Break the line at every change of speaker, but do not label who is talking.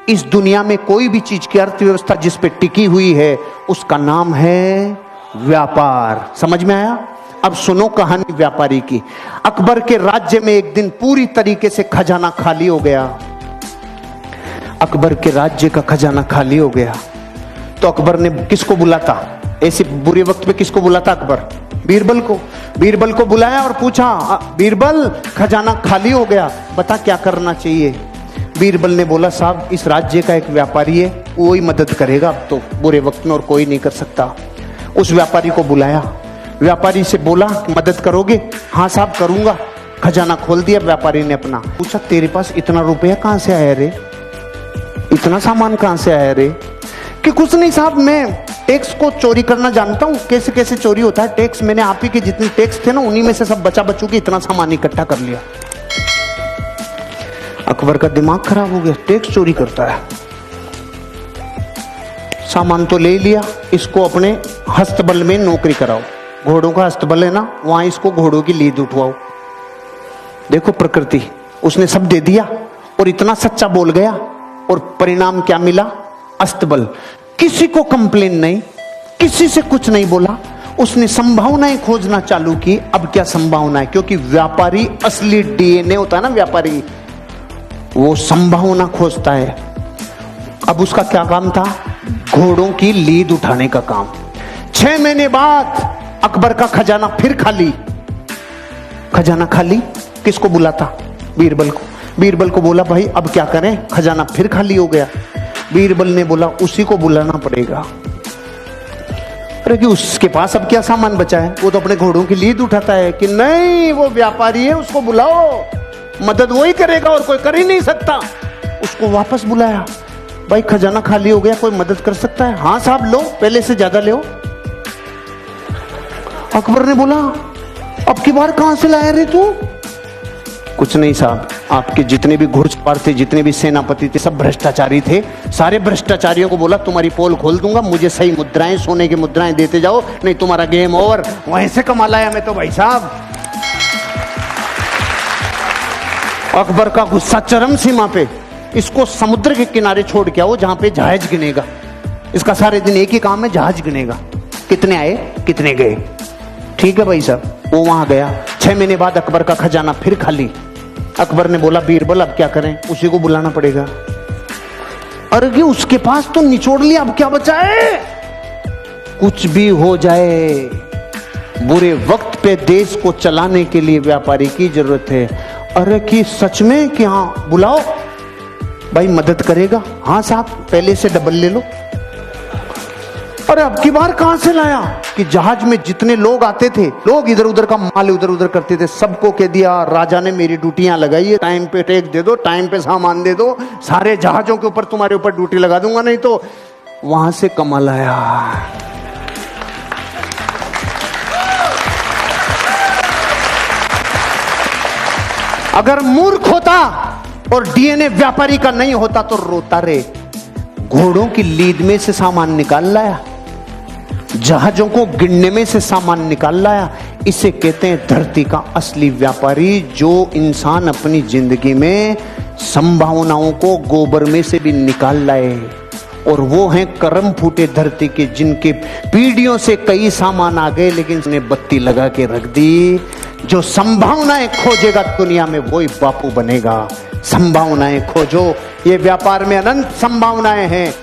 इस दुनिया में कोई भी चीज की अर्थव्यवस्था जिस पे टिकी हुई है उसका नाम है व्यापार। समझ में आया? अब सुनो कहानी व्यापारी की। अकबर के राज्य में एक दिन पूरी तरीके से खजाना खाली हो गया। अकबर के राज्य का खजाना खाली हो गया तो अकबर ने किसको बुलाता? ऐसे बुरे वक्त में किसको बुलाता अकबर? बीरबल को। बीरबल को बुलाया और पूछा, बीरबल खजाना खाली हो गया, बता क्या करना चाहिए? बीरबल ने बोला, साहब इस राज्य का एक व्यापारी है, वो ही मदद करेगा अब तो बुरे वक्त में, और कोई नहीं कर सकता। उस व्यापारी को बुलाया। व्यापारी से बोला, मदद करोगे? हाँ साहब करूंगा। खजाना खोल दिया व्यापारी ने अपना। पूछा, तेरे पास इतना रुपया कहां से आया रे? इतना सामान कहां से आया रे? कि कुछ नहीं साहब, मैं टैक्स को चोरी करना जानता हूं, कैसे कैसे चोरी होता है टैक्स। मैंने आप ही के जितने टैक्स थे ना उन्हीं में से सब बचा बचू के इतना सामान इकट्ठा कर लिया। अकबर का दिमाग खराब हो गया, टैक्स चोरी करता है। सामान तो ले लिया, इसको अपने हस्तबल में नौकरी कराओ। घोड़ों का हस्तबल है ना, वहां इसको घोड़ों की लीद उठवाओ। देखो प्रकृति, उसने सब दे दिया और इतना सच्चा बोल गया, और परिणाम क्या मिला? अस्तबल। किसी को कंप्लेन नहीं, किसी से कुछ नहीं बोला, उसने संभावनाएं खोजना चालू की। अब क्या संभावना है? क्योंकि व्यापारी असली डीएनए होता है ना, व्यापारी वो संभावना खोजता है। अब उसका क्या काम था? घोड़ों की लीद उठाने का काम। 6 महीने बाद अकबर का खजाना फिर खाली। खजाना खाली, किसको बुलाता? बीरबल को। बीरबल को बोला, भाई अब क्या करें, खजाना फिर खाली हो गया। बीरबल ने बोला, उसी को बुलाना पड़ेगा। अरे कि उसके पास अब क्या सामान बचा है? वो तो अपने घोड़ों की लीद उठाता है। कि नहीं, वो व्यापारी है, उसको बुलाओ, मदद वही करेगा और कोई कर ही नहीं सकता। उसको वापस बुलाया। भाई खजाना खाली हो गया, कोई मदद कर सकता है? हाँ साहब, लो, पहले से ज्यादा ले। अकबर ने बोला, अब की बार कहां से लाया रे तू? कुछ नहीं साहब, आपके जितने भी घुड़सवार थे, जितने भी सेनापति थे, सब भ्रष्टाचारी थे। सारे भ्रष्टाचारियों को बोला, तुम्हारी पोल खोल दूंगा, मुझे सही मुद्राएं, सोने की मुद्राएं देते जाओ, नहीं तुम्हारा गेम ओवर। वहीं से कमा लाया मैं तो भाई साहब। अकबर का गुस्सा चरम सीमा पे। इसको समुद्र के किनारे छोड़ के आओ जहां पे जहाज गिनेगा। इसका सारे दिन एक ही काम है, जहाज गिनेगा, कितने आए कितने गए। ठीक है भाई साहब, वो वहां गया। 6 महीने बाद अकबर का खजाना फिर खाली। अकबर ने बोला, बीरबल अब क्या करें? उसी को बुलाना पड़ेगा। अरे उसके पास तो निचोड़ लिया, अब क्या बचा है? कुछ भी हो जाए, बुरे वक्त पे देश को चलाने के लिए व्यापारी की जरूरत है। अरे कि सच में? कि हाँ, बुलाओ भाई, मदद करेगा। हाँ साहब, पहले से डबल ले लो। अरे अब की बार कहां से लाया? कि जहाज में जितने लोग आते थे, लोग इधर उधर का माल उधर उधर करते थे, सबको कह दिया, राजा ने मेरी ड्यूटियां लगाई है, टाइम पे टैक्स दे दो, टाइम पे सामान दे दो, सारे जहाजों के ऊपर तुम्हारे ऊपर ड्यूटी लगा दूंगा, नहीं तो। वहां से कमा लाया। अगर मूर्ख होता और डीएनए व्यापारी का नहीं होता तो रोता रे। घोड़ों की लीद में से सामान निकाल लाया, जहाजों को गिनने में से सामान निकाल लाया। इसे कहते हैं धरती का असली व्यापारी, जो इंसान अपनी जिंदगी में संभावनाओं को गोबर में से भी निकाल लाए। और वो हैं करम फूटे धरती के, जिनके पीढ़ियों से कई सामान आ गए लेकिन उसने बत्ती लगा के रख दी। जो संभावनाएं खोजेगा दुनिया में, वही बापू बनेगा। संभावनाएं खोजो, ये व्यापार में अनंत संभावनाएं हैं।